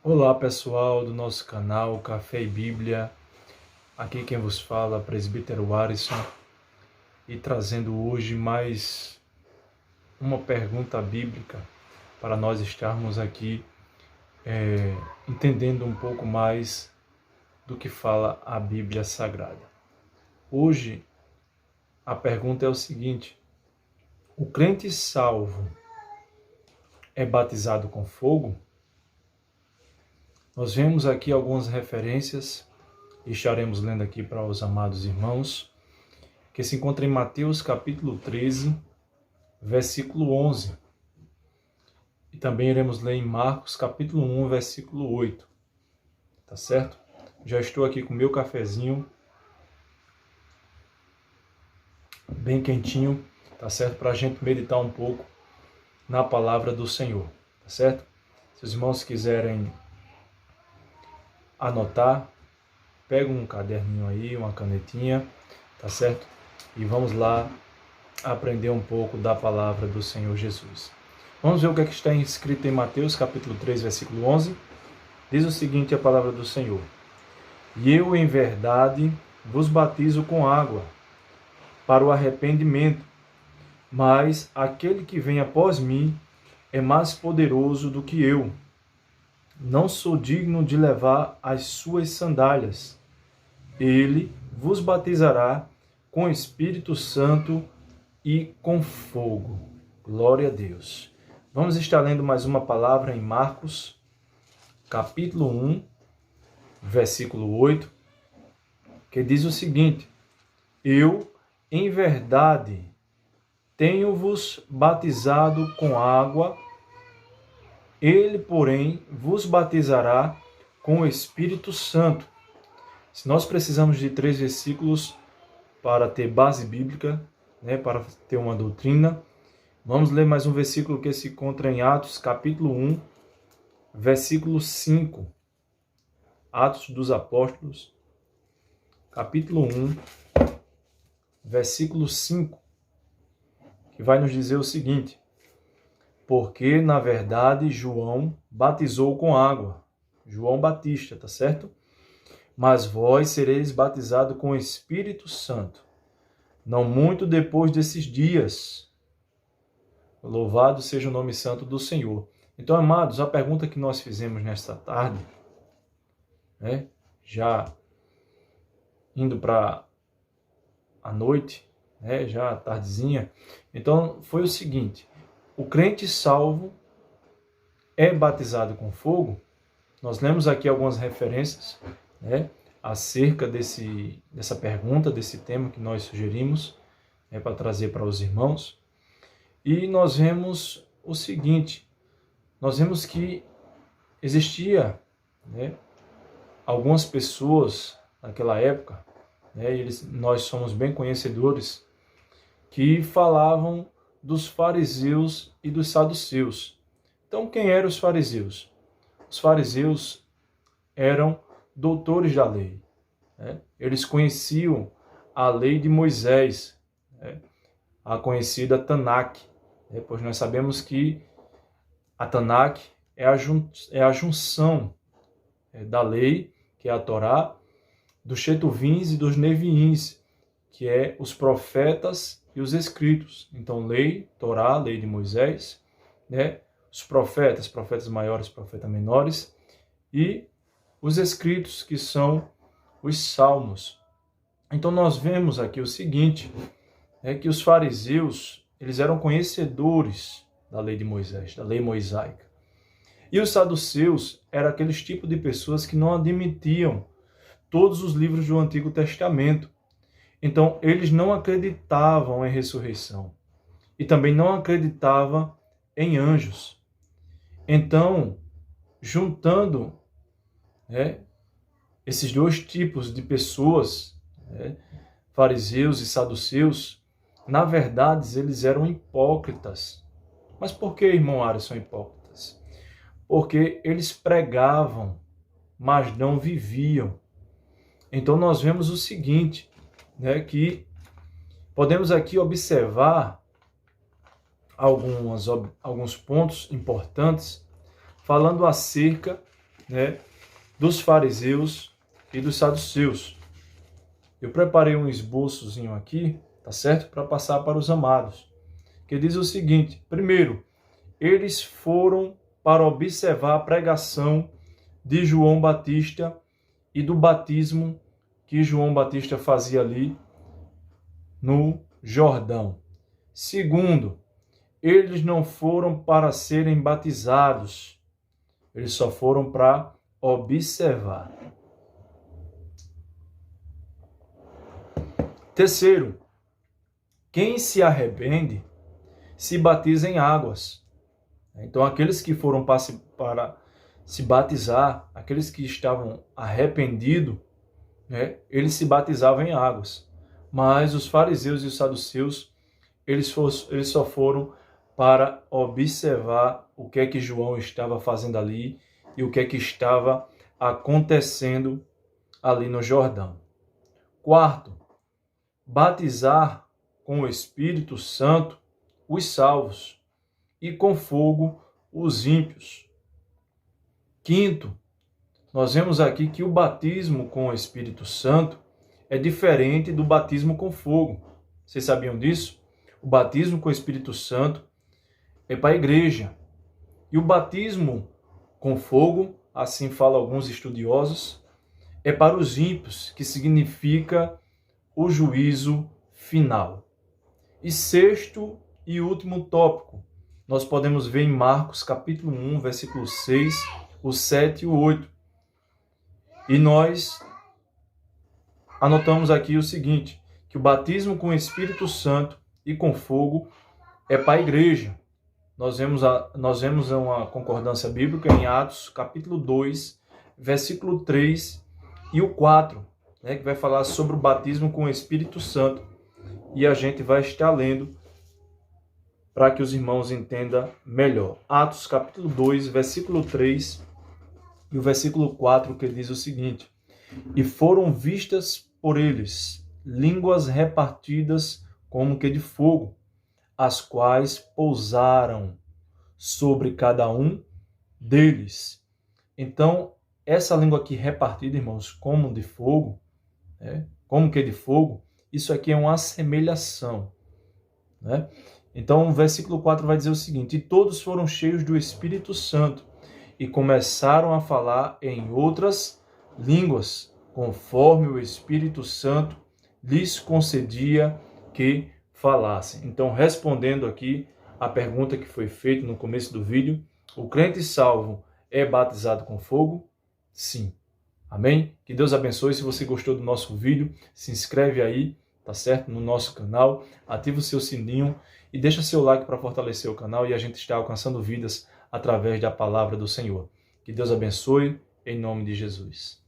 Olá pessoal do nosso canal Café e Bíblia, aqui quem vos fala, presbítero Arisson, e trazendo hoje mais uma pergunta bíblica para nós estarmos aqui entendendo um pouco mais do que fala a Bíblia Sagrada. Hoje a pergunta é o seguinte: o crente salvo é batizado com fogo? Nós vemos aqui algumas referências e estaremos lendo aqui para os amados irmãos, que se encontra em Mateus capítulo 13, versículo 11. E também iremos ler em Marcos capítulo 1, versículo 8. Tá certo? Já estou aqui com o meu cafezinho, bem quentinho, tá certo? Para a gente meditar um pouco na palavra do Senhor, tá certo? Se os irmãos quiserem anotar, pega um caderninho aí, uma canetinha, tá certo? E vamos lá aprender um pouco da palavra do Senhor Jesus. Vamos ver o que está escrito em Mateus capítulo 3, versículo 11. Diz o seguinte a palavra do Senhor: E eu, em verdade, vos batizo com água para o arrependimento, mas aquele que vem após mim é mais poderoso do que eu. Não sou digno de levar as suas sandálias. Ele vos batizará com Espírito Santo e com fogo. Glória a Deus. Vamos estar lendo mais uma palavra em Marcos, capítulo 1, versículo 8, que diz o seguinte: Eu, em verdade, tenho-vos batizado com água, ele, porém, vos batizará com o Espírito Santo. Se nós precisamos de 3 versículos para ter base bíblica, para ter uma doutrina, vamos ler mais um versículo que se encontra em Atos, capítulo 1, versículo 5. Atos dos Apóstolos, capítulo 1, versículo 5, que vai nos dizer o seguinte: Porque, na verdade, João batizou com água, João Batista, tá certo? Mas vós sereis batizados com o Espírito Santo, não muito depois desses dias. Louvado seja o nome santo do Senhor. Então, amados, a pergunta que nós fizemos nesta tarde, já indo para a noite, já tardezinha, então foi o seguinte: o crente salvo é batizado com fogo? Nós lemos aqui algumas referências, acerca dessa pergunta, desse tema que nós sugerimos, para trazer para os irmãos. E nós vemos o seguinte: nós vemos que existia, algumas pessoas naquela época, nós somos bem conhecedores, que falavam dos fariseus e dos saduceus. Então, quem eram os fariseus? Os fariseus eram doutores da lei. Eles conheciam a lei de Moisés, a conhecida Tanakh, pois nós sabemos que a Tanakh é a junção da lei, que é a Torá, dos Chetuvins e dos Neviins, que é os profetas e os escritos. Então, lei, Torá, lei de Moisés, os profetas maiores, profetas menores, e os escritos, que são os salmos. Então nós vemos aqui o seguinte, que os fariseus, eles eram conhecedores da lei de Moisés, da lei mosaica. E os saduceus eram aqueles tipos de pessoas que não admitiam todos os livros do Antigo Testamento. Então eles não acreditavam em ressurreição e também não acreditavam em anjos. Então, juntando esses dois tipos de pessoas, fariseus e saduceus, na verdade, eles eram hipócritas. Mas por que, irmão Arisson, são hipócritas? Porque eles pregavam, mas não viviam. Então, nós vemos o seguinte, que podemos aqui observar alguns pontos importantes falando acerca né, dos fariseus e dos saduceus. Eu preparei um esboçozinho aqui, tá certo? Para passar para os amados, que diz o seguinte: primeiro, eles foram para observar a pregação de João Batista e do batismo que João Batista fazia ali no Jordão. Segundo, eles não foram para serem batizados, eles só foram para observar. Terceiro, quem se arrepende se batiza em águas. Então, aqueles que foram para se batizar, aqueles que estavam arrependidos, né, eles se batizavam em águas. Mas os fariseus e os saduceus, eles só foram para observar o que é que João estava fazendo ali e o que é que estava acontecendo ali no Jordão. Quarto, batizar com o Espírito Santo os salvos e com fogo os ímpios. Quinto, nós vemos aqui que o batismo com o Espírito Santo é diferente do batismo com fogo. Vocês sabiam disso? O batismo com o Espírito Santo é para a igreja. E o batismo com fogo, assim falam alguns estudiosos, é para os ímpios, que significa o juízo final. E sexto e último tópico, nós podemos ver em Marcos capítulo 1, versículo 6, o 7 e o 8. E nós anotamos aqui o seguinte, que o batismo com o Espírito Santo e com fogo é para a igreja. Nós vemos uma concordância bíblica em Atos capítulo 2, versículo 3 e o 4, né, que vai falar sobre o batismo com o Espírito Santo. E a gente vai estar lendo para que os irmãos entendam melhor. Atos capítulo 2, versículo 3 e o versículo 4, que diz o seguinte: e foram vistas por eles línguas repartidas como que de fogo, as quais pousaram sobre cada um deles. Então, essa língua aqui repartida, irmãos, como de fogo, como que de fogo, isso aqui é uma assemelhação, né? Então, o versículo 4 vai dizer o seguinte: e todos foram cheios do Espírito Santo e começaram a falar em outras línguas, conforme o Espírito Santo lhes concedia que falassem. Então, respondendo aqui a pergunta que foi feita no começo do vídeo, o crente salvo é batizado com fogo? Sim. Amém? Que Deus abençoe. Se você gostou do nosso vídeo, se inscreve aí, tá certo? No nosso canal, ativa o seu sininho e deixa seu like para fortalecer o canal e a gente está alcançando vidas através da palavra do Senhor. Que Deus abençoe, em nome de Jesus.